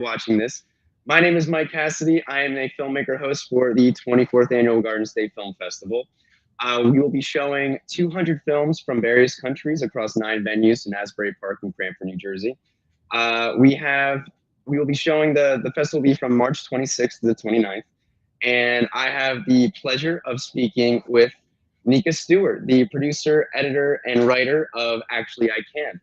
watching this. My name is Mike Cassidy. I am a filmmaker host for the 24th Annual Garden State Film Festival. We will be showing 200 films from various countries across 9 venues in Asbury Park and Cranford, New Jersey. We will be showing the festival will be from March 26th to the 29th. And I have the pleasure of speaking with Nika Stewart, the producer, editor, and writer of Actually I Can.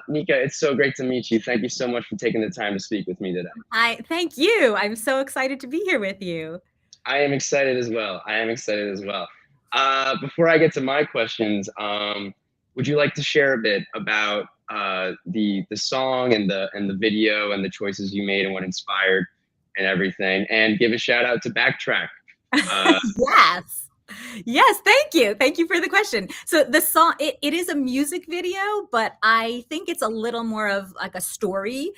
Nika, it's so great to meet you. Thank you so much for taking the time to speak with me today. I thank you. I'm so excited to be here with you. I am excited as well. Before I get to my questions, would you like to share a bit about the song and the video and the choices you made and what inspired and everything? And give a shout out to Backtrack. Yes. Yes, thank you. Thank you for the question. So the song, it is a music video, but I think it's a little more of like a story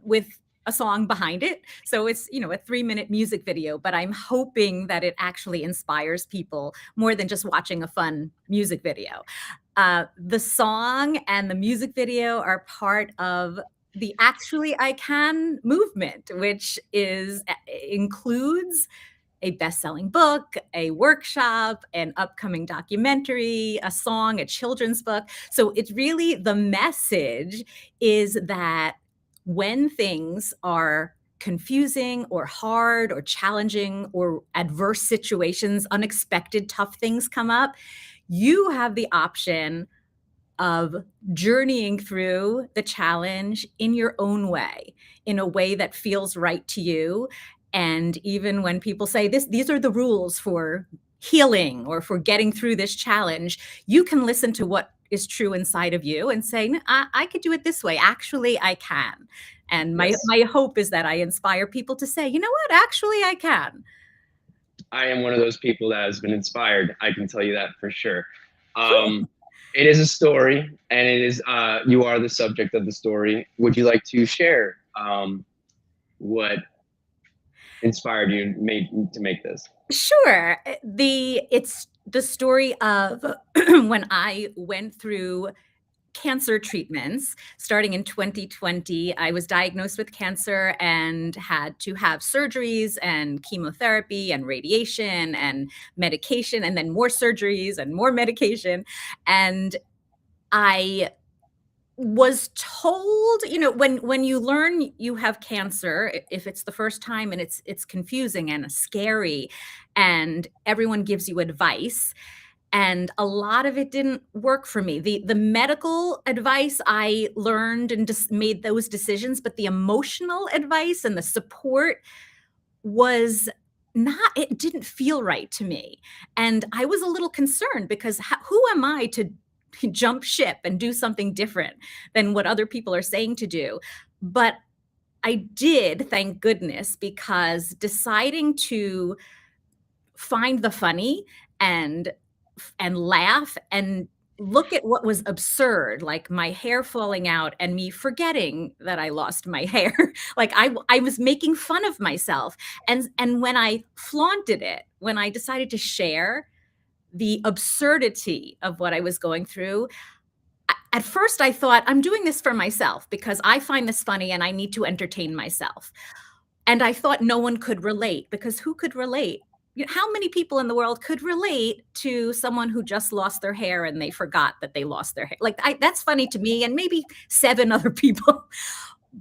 with a song behind it. So it's, a 3-minute music video, but I'm hoping that it actually inspires people more than just watching a fun music video. The song and the music video are part of the Actually I Can movement, which includes a best-selling book, a workshop, an upcoming documentary, a song, a children's book. So it's really, the message is that when things are confusing or hard or challenging or adverse situations, unexpected tough things come up, you have the option of journeying through the challenge in your own way, in a way that feels right to you. And even when people say these are the rules for healing or for getting through this challenge, you can listen to what is true inside of you and say, "No, I could do it this way. Actually, I can." And my Yes, my hope is that I inspire people to say, "You know what? Actually, I can." I am one of those people that has been inspired. I can tell you that for sure. Um, it is a story, and it is you are the subject of the story. Would you like to share what inspired you made to make this? Sure. It's the story of when I went through cancer treatments starting in 2020. I was diagnosed with cancer and had to have surgeries and chemotherapy and radiation and medication, and then more surgeries and more medication. And I was told, when you learn you have cancer, if it's the first time, and it's confusing and scary, and everyone gives you advice, and a lot of it didn't work for me. The medical advice I learned and just made those decisions, but the emotional advice and the support was not, it didn't feel right to me. And I was a little concerned because who am I to jump ship and do something different than what other people are saying to do? But I did, thank goodness, because deciding to find the funny and laugh and look at what was absurd, like my hair falling out and me forgetting that I lost my hair. Like I was making fun of myself. And when I flaunted it, when I decided to share the absurdity of what I was going through, at first I thought, I'm doing this for myself because I find this funny and I need to entertain myself. And I thought no one could relate, because who could relate? How many people in the world could relate to someone who just lost their hair and they forgot that they lost their hair? Like, that's funny to me and maybe 7 other people.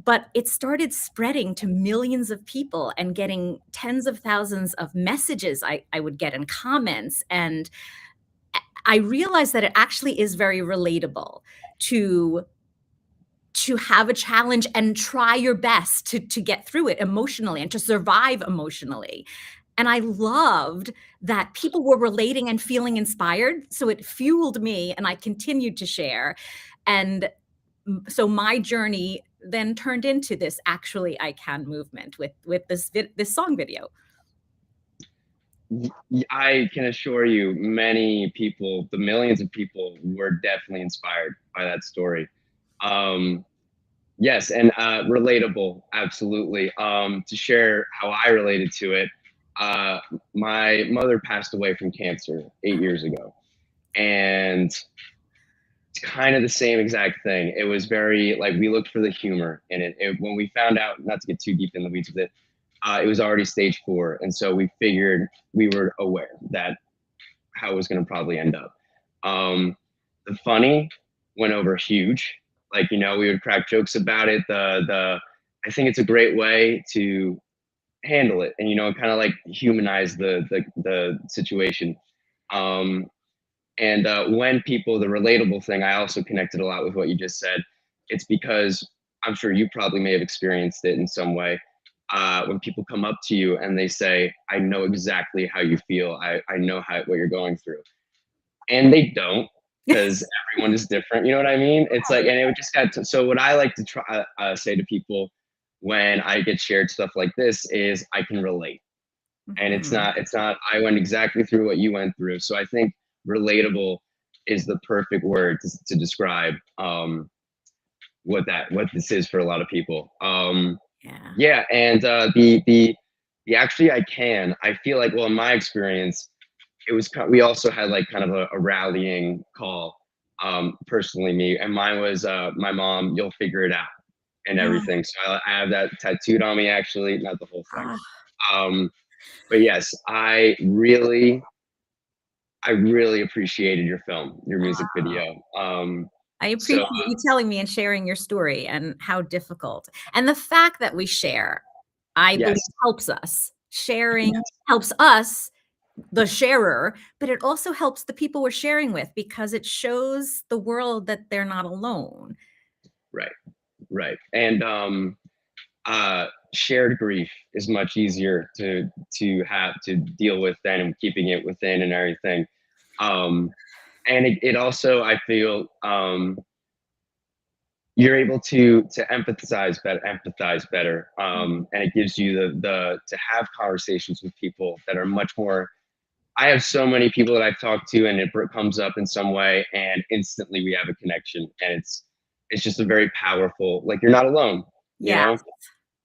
But it started spreading to millions of people and getting tens of thousands of messages I would get in comments. And I realized that it actually is very relatable to have a challenge and try your best to get through it emotionally and to survive emotionally. And I loved that people were relating and feeling inspired. So it fueled me and I continued to share. And so my journey then turned into this Actually I Can movement with this song video. I can assure you, many people, the millions of people, were definitely inspired by that story. Um, yes, and relatable, absolutely. To share how I related to it, uh, my mother passed away from cancer 8 years ago, and It's kind of the same exact thing. It was very like we looked for the humor in it. When we found out, not to get too deep in the weeds with it, it was already stage 4, and so we figured we were aware that how it was going to probably end up. The funny went over huge. Like, you know, we would crack jokes about it. The I think it's a great way to handle it, and you know, kind of like humanize the situation. Um, and when people, the relatable thing, I also connected a lot with what you just said. It's because I'm sure you probably may have experienced it in some way. When people come up to you and they say, I know exactly how you feel, I know what you're going through. And they don't, because everyone is different. You know what I mean? It's like, and it would just got to, so what I like to try say to people when I get shared stuff like this is I can relate, and Mhm. it's not I went exactly through what you went through. So I think relatable is the perfect word to describe what this is for a lot of people. Yeah. Yeah, and the actually I feel like, well, in my experience, we also had like kind of a rallying call. Personally, me and mine was my mom. You'll figure it out and Yeah. everything. So I have that tattooed on me. Actually, not the whole thing. Ah, Um, but yes, I really appreciated your film, your music video. I So appreciate you telling me and sharing your story and how difficult. And the fact that we share, I believe yes, helps us. Sharing yes, helps us, the sharer, but it also helps the people we're sharing with because it shows the world that they're not alone. right, right, and shared grief is much easier to have to deal with than keeping it within and everything. Um, and it also, I feel, you're able to empathize better, Mhm. and it gives you the to have conversations with people that are much more. I have so many people that I've talked to, and it comes up in some way, and instantly we have a connection, and it's just a very powerful. Like you're not alone, you Yeah, know.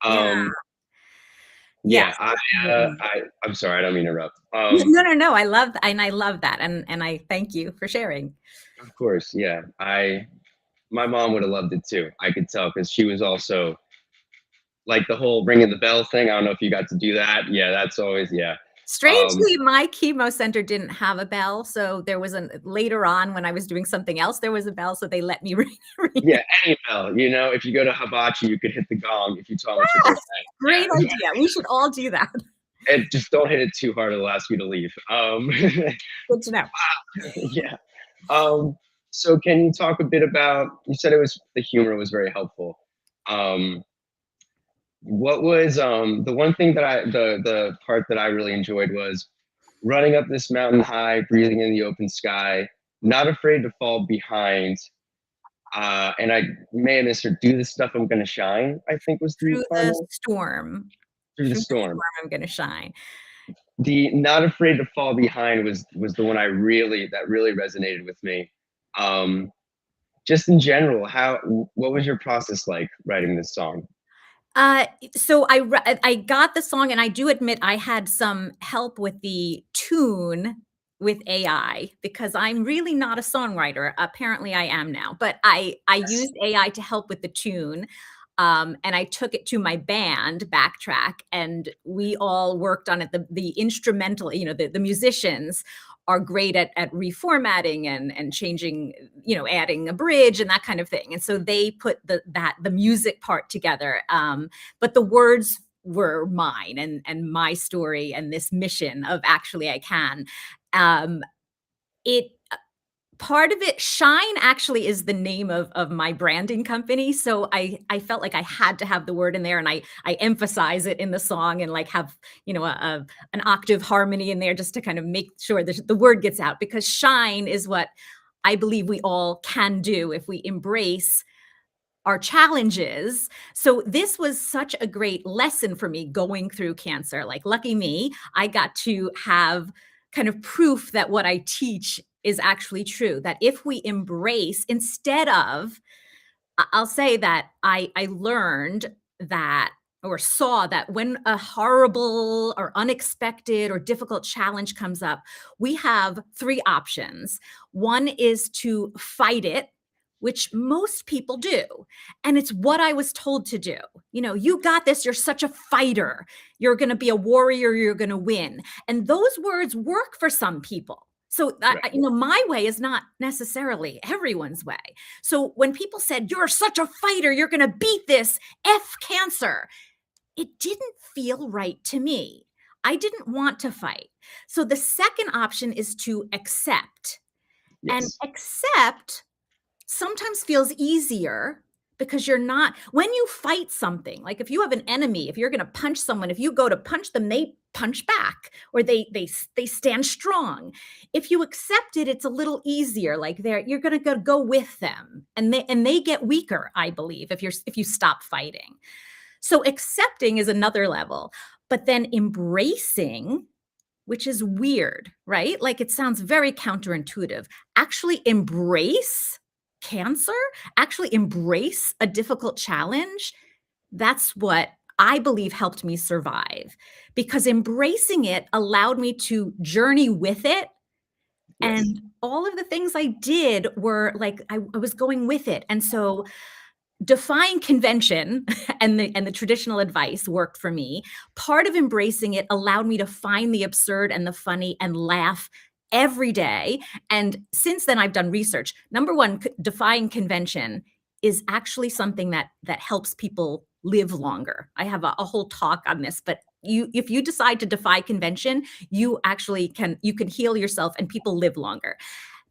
yeah, Um, yes, yeah, absolutely. I'm sorry, I don't mean to interrupt. No, no, no, I love that, and I thank you for sharing. Of course, yeah. My mom would have loved it too. I could tell because she was also like the whole ringing the bell thing. I don't know if you got to do that. Yeah, that's always yeah. Um, Strangely, my chemo center didn't have a bell, so there was an later on when I was doing something else, there was a bell, so they let me ring yeah, it. any bell. You know, if you go to hibachi, you could hit the gong if you tell them it's your birthday. Great Yeah, idea. We should all do that. and just don't hit it too hard; it'll ask you to leave. Good to know. Yeah. Um, so can you talk a bit about? You said it was the humor was very helpful. Um, what was the one thing that the part that I really enjoyed was running up this mountain high, breathing in the open sky, not afraid to fall behind. And I may have missed her. Do the stuff I'm gonna shine. I think was the Through the final storm. through the Through the storm. storm, I'm gonna shine. The not afraid to fall behind was the one that really resonated with me. Um, just in general, what was your process like writing this song? So I got the song, and I do admit I had some help with the tune with AI because I'm really not a songwriter. Apparently, I am now, but I Yes. used AI to help with the tune, and I took it to my band, Backtrack, and we all worked on it. The instrumental, the musicians are great at reformatting and changing, adding a bridge and that kind of thing. And so they put the music part together. But the words were mine and my story and this mission of actually I can. Um, it Part of it, Shine actually is the name of my branding company, so I felt like I had to have the word in there, and I emphasize it in the song and, like, have, an octave harmony in there just to kind of make sure the word gets out because shine is what I believe we all can do if we embrace our challenges. So this was such a great lesson for me going through cancer. Like, lucky me, I got to have kind of proof that what I teach is actually true. That if we embrace, instead of, I'll say that I learned that or saw that when a horrible or unexpected or difficult challenge comes up, we have three options. One is to fight it which most people do. And it's what I was told to do. You know, you got this. You're such a fighter. You're going to be a warrior. You're going to win. And those words work for some people. So, Right. you know, my way is not necessarily everyone's way. So when people said, you're such a fighter, you're going to beat this F cancer, it didn't feel right to me. I didn't want to fight. So the second option is to accept. And Yes. accept sometimes feels easier because you're not, when you fight something, like if you have an enemy, if you're going to punch someone, if you go to punch them, they punch back, or they stand strong. If you accept it, it's a little easier. Like you're going to go with them, and they get weaker, I believe, if you stop fighting. So accepting is another level, but then embracing, which is weird, right? Like it sounds very counterintuitive. Actually embrace cancer, actually embrace a difficult challenge. That's what I believe helped me survive, because embracing it allowed me to journey with it. Yes. And all of the things I did were like, I was going with it. And so defying convention and the traditional advice worked for me. Part of embracing it allowed me to find the absurd and the funny and laugh every day. And since then, I've done research. Number one, defying convention is actually something that helps people live longer. I have a whole talk on this, but if you decide to defy convention, you can heal yourself and people live longer.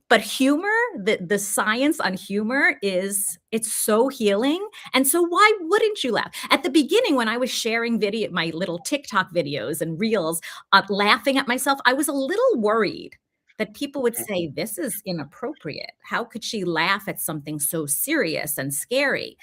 But humor, the science on humor it's so healing. And so why wouldn't you laugh? At the beginning, when I was sharing my little TikTok videos and reels, laughing at myself, I was a little worried that people would say, this is inappropriate. How could she laugh at something so serious and scary?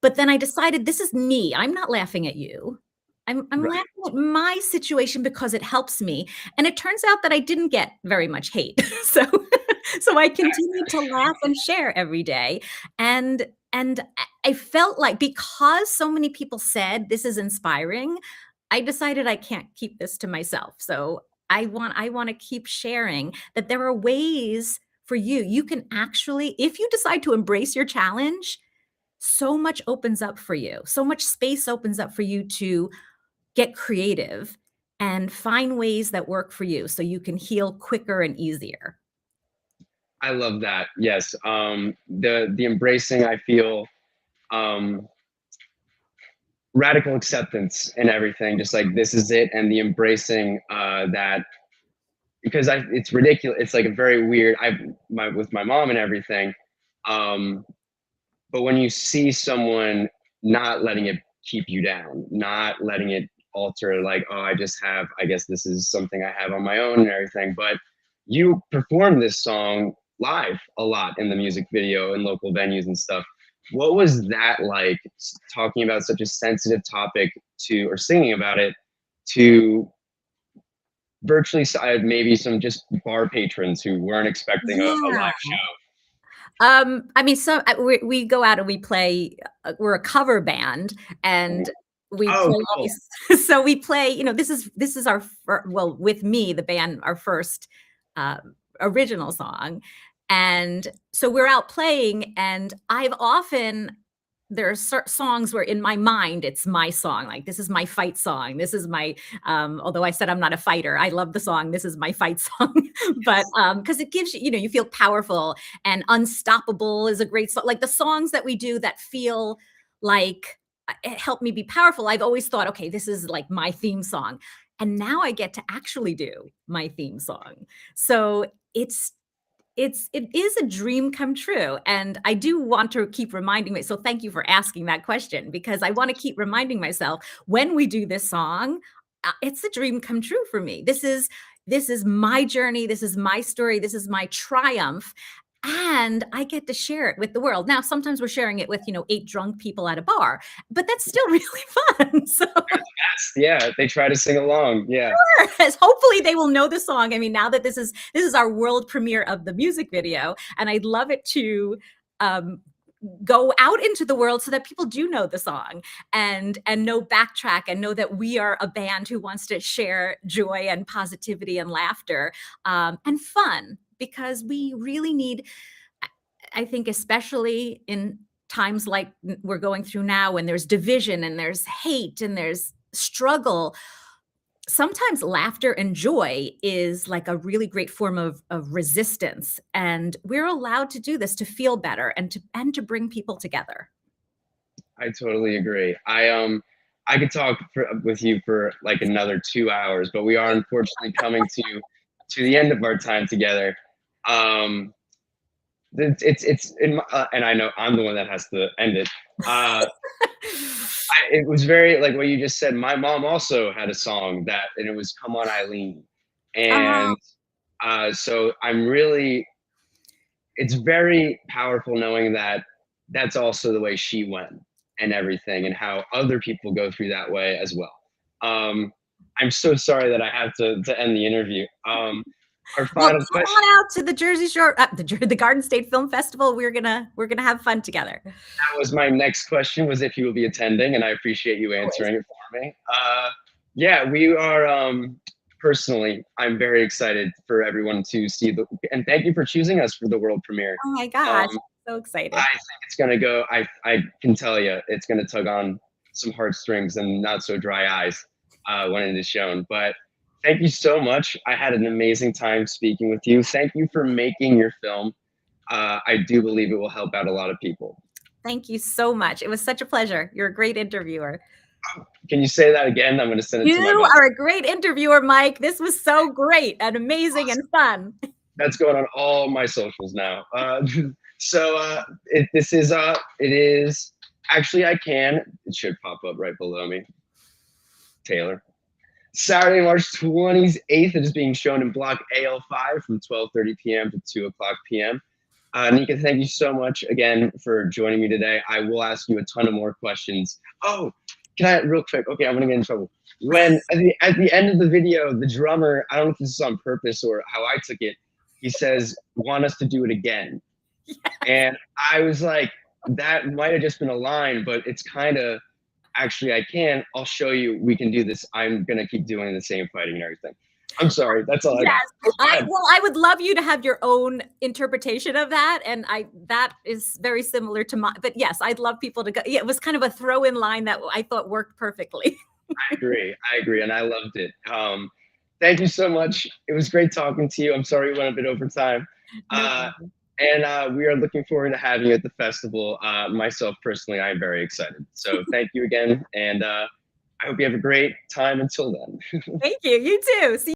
But then I decided, this is me. I'm not laughing at you. I'm Right. laughing at my situation because it helps me. And it turns out that I didn't get very much hate. So I continued to laugh and share every day. And I felt like, because so many people said this is inspiring, I decided I can't keep this to myself. So I want to keep sharing that there are ways for you. You can actually, if you decide to embrace your challenge, so much opens up for you. So much space opens up for you to get creative and find ways that work for you so you can heal quicker and easier. I love that. Yes. The embracing, I feel, um, radical acceptance and everything. Just like this is it, and the embracing that, because it's ridiculous. It's like a very weird. With my mom and everything. Um, but when you see someone not letting it keep you down, not letting it alter, like, oh, I guess this is something I have on my own and everything. But you perform this song live a lot in the music video and local venues and stuff. What was that like, talking about such a sensitive topic or singing about it to virtually maybe some just bar patrons who weren't expecting a Yeah. live show? I mean, so we go out and we play. We're a cover band, and we Oh, play all cool. these. So we play. You know, this is our well, with me, the band, our first uh, original song, and so we're out playing. And I've often there are songs where in my mind it's my song. Like, this is my fight song. This is my although I said I'm not a fighter, I love the song. This is my fight song, but because it gives you, you feel powerful. And Unstoppable is a great song. Like the songs that we do that feel like it helped me be powerful. I've always thought, okay, this is like my theme song. And now I get to actually do my theme song. So it is a dream come true. And I do want to keep reminding me. So thank you for asking that question, because I want to keep reminding myself when we do this song, it's a dream come true for me. This is my journey. This is my story. This is my triumph. And I get to share it with the world. Now, sometimes we're sharing it with, 8 drunk people at a bar, but that's still really fun. So Yeah, they try to sing along. Yeah. hopefully they will know the song. I mean, now that this is our world premiere of the music video, and I'd love it to um, go out into the world so that people do know the song and know backtrack and know that we are a band who wants to share joy and positivity and laughter and fun, because we really need I think especially in times like we're going through now, when there's division and there's hate and there's struggle, sometimes laughter and joy is like a really great form of resistance. And we're allowed to do this to feel better and to bring people together. I totally agree. I could talk with you for like another 2 hours, but we are unfortunately coming to the end of our time together. Um, it's in my, and I know I'm the one that has to end it. It was very like what you just said. My mom also had a song that, and it was "Come On Eileen," Oh, and so I'm really, it's very powerful knowing that that's also the way she went and everything, and how other people go through that way as well. Um, I'm so sorry that I have to end the interview. Our well, final come question. on out to the Jersey Shore, the Garden State Film Festival. We're gonna have fun together. That was my next question, was if you will be attending, and I appreciate you answering it for me. Yeah, we are. Personally, I'm very excited for everyone to see the, and thank you for choosing us for the world premiere. Oh my gosh, Um, so I excited. think it's gonna go. I can tell you, it's gonna tug on some heartstrings and not so dry eyes when it is shown. But thank you so much. I had an amazing time speaking with you. Thank you for making your film. I do believe it will help out a lot of people. Thank you so much. It was such a pleasure. You're a great interviewer. Can you say that again? I'm going to send it to my You boss. are a great interviewer, Mike. This was so great and amazing and fun. That's going on all my socials now. This is it is actually, I can. It should pop up right below me. Taylor. Saturday, March 28th, it is being shown in Block AL5 from 12:30 p.m. to 2 o'clock p.m. Nika, thank you so much again for joining me today. I will ask you a ton of more questions. Oh, can I, real quick? Okay, I'm gonna get in trouble. When at the end of the video, the drummer, I don't know if this is on purpose or how I took it, he says, "Want us to do it again?" And I was like, that might have just been a line, but it's kind of, actually, I can. I'll show you. We can do this. I'm gonna keep doing the same fighting and everything. I'm sorry. That's all I got. Yes. I would love you to have your own interpretation of that. And that is very similar to mine. But yes, I'd love people to go. Yeah, it was kind of a throw-in line that I thought worked perfectly. I agree, and I loved it. Thank you so much. It was great talking to you. I'm sorry we went a bit over time. No Uh, problem. and we are looking forward to having you at the festival. Myself personally, I am very excited. So thank you again, and I hope you have a great time until then. Thank you. You too. See